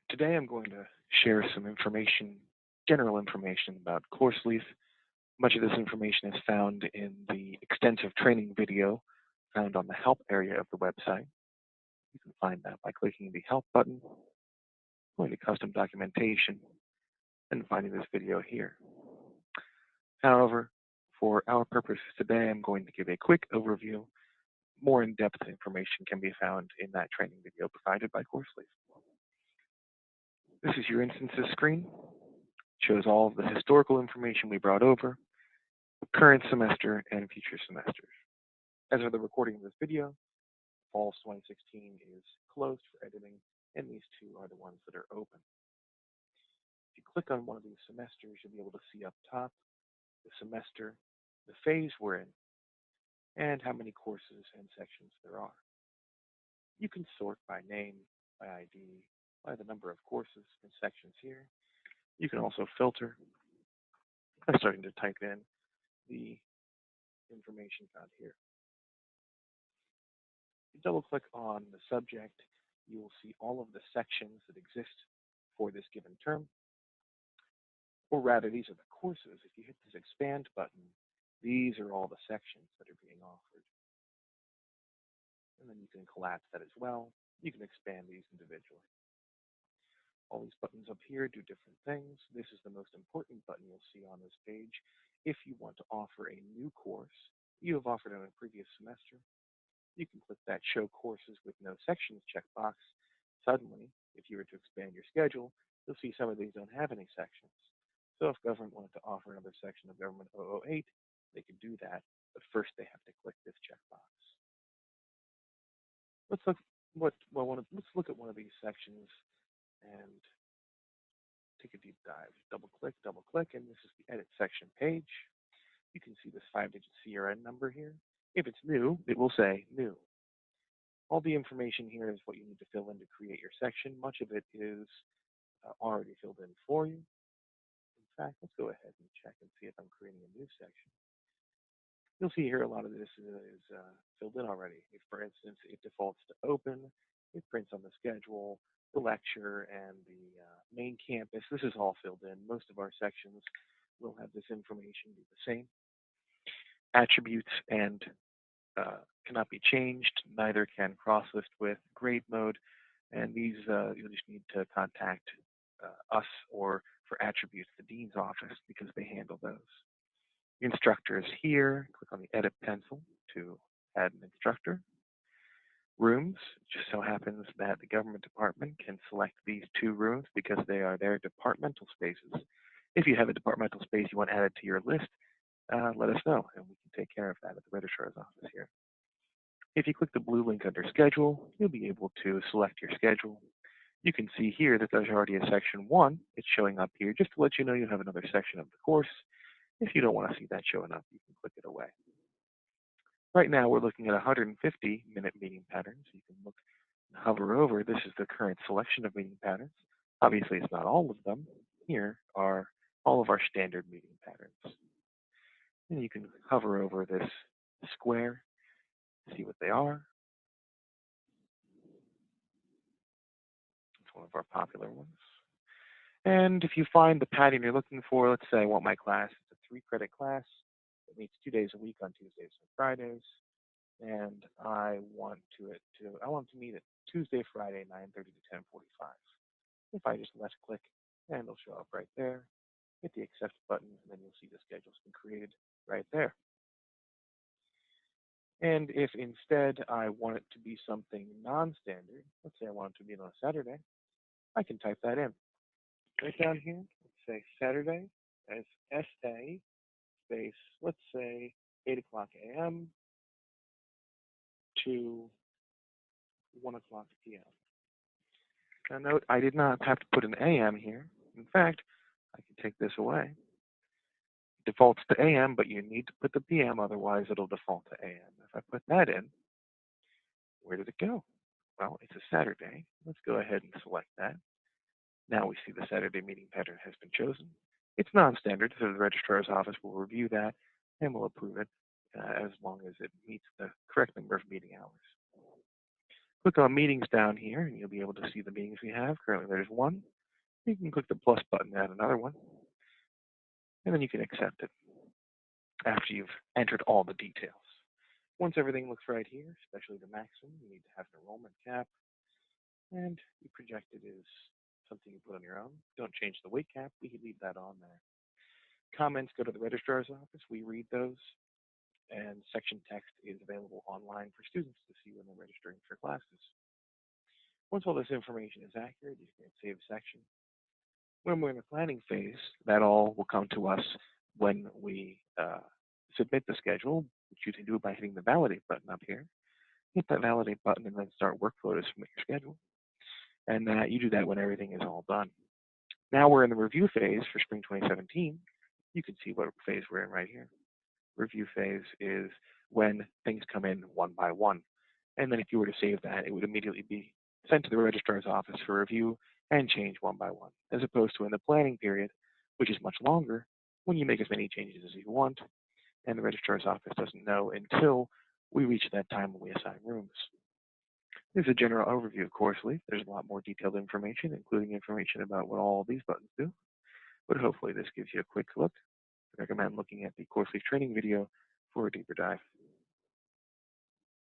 Today I'm going to share some information, general information about CourseLeaf. Much of this information is found in the extensive training video found on the help area of the website. You can find that by clicking the help button, going to custom documentation, and finding this video here. However, for our purposes today, I'm going to give a quick overview. More in-depth information can be found in that training video provided by CourseLeaf. This is your instances screen. It shows all of the historical information we brought over, the current semester, and future semesters. As of the recording of this video, fall 2016 is closed for editing, and these two are the ones that are open. If you click on one of these semesters, you'll be able to see up top the semester, the phase we're in, and how many courses and sections there are. You can sort by name, by ID, by the number of courses and sections here. You can also filter by starting to type in the information found here. If you double click on the subject, you will see all of the sections that exist for this given term. Or rather, these are the courses. If you hit this expand button, these are all the sections that are being offered. And then you can collapse that as well. You can expand these individually. All these buttons up here do different things. This is the most important button you'll see on this page. If you want to offer a new course you have offered in a previous semester, you can click that Show Courses with No Sections checkbox. Suddenly, if you were to expand your schedule, you'll see some of these don't have any sections. So if government wanted to offer another section of Government 008, they could do that, but first they have to click this checkbox. Let's look at one of these sections and take a deep dive. Double click, and this is the edit section page. You can see this 5-digit CRN number here. If it's new, it will say new. All the information here is what you need to fill in to create your section. Much of it is already filled in for you. In fact, let's go ahead and check and see if I'm creating a new section. You'll see here a lot of this is filled in already. If, for instance, it defaults to open, it prints on the schedule, the lecture, and the main campus. This is all filled in. Most of our sections will have this information be the same. Attributes and cannot be changed. Neither can cross-list with grade mode. And these you'll just need to contact us or for attributes, the dean's office, because they handle those. The instructor is here. Click on the edit pencil to add an instructor. Rooms, just so happens that the government department can select these two rooms because they are their departmental spaces. If you have a departmental space you want added to your list, let us know and we can take care of that at the registrar's office here. If you click the blue link under schedule, you'll be able to select your schedule. You can see here that there's already a section 1. It's showing up here just to let you know you have another section of the course. If you don't want to see that showing up, you can click it away. Right now, we're looking at 150-minute meeting patterns. You can look and hover over. This is the current selection of meeting patterns. Obviously, it's not all of them. Here are all of our standard meeting patterns. And you can hover over this square, see what they are. It's one of our popular ones. And if you find the pattern you're looking for, let's say I want my class, it's a 3-credit class. It meets 2 days a week on Tuesdays and Fridays. And I want to meet it Tuesday, Friday, 9:30 to 10:45. If I just left click, and it'll show up right there. Hit the accept button, and then you'll see the schedule's been created right there. And if instead I want it to be something non-standard, let's say I want it to be on a Saturday, I can type that in. Right down here, let's say Saturday as SA space, let's say 8 o'clock a.m. to 1 o'clock p.m. Now note, I did not have to put an AM here. In fact, I can take this away. It defaults to AM, but you need to put the PM, otherwise it'll default to AM. If I put that in, where did it go? Well, it's a Saturday. Let's go ahead and select that. Now we see the Saturday meeting pattern has been chosen. It's non-standard, so the registrar's office will review that and will approve it as long as it meets the correct number of meeting hours. Click on meetings down here and you'll be able to see the meetings we have. Currently there's one. You can click the plus button to add another one, and then you can accept it after you've entered all the details. Once everything looks right here, especially the maximum, you need to have an enrollment cap, and the projected is something you put on your own. Don't change the weight cap, we can leave that on there. Comments go to the registrar's office, we read those, and section text is available online for students to see when they're registering for classes. Once all this information is accurate, you can save section. When we're in the planning phase, that all will come to us when we submit the schedule, which you can do by hitting the validate button up here. Hit that validate button and then start workflow to submit your schedule. And you do that when everything is all done. Now we're in the review phase for spring 2017. You can see what phase we're in right here. Review phase is when things come in one by one. And then if you were to save that, it would immediately be sent to the registrar's office for review and change one by one, as opposed to in the planning period, which is much longer, when you make as many changes as you want, and the registrar's office doesn't know until we reach that time when we assign rooms. There's a general overview of CourseLeaf. There's a lot more detailed information, including information about what all of these buttons do, but hopefully this gives you a quick look. I recommend looking at the CourseLeaf training video for a deeper dive.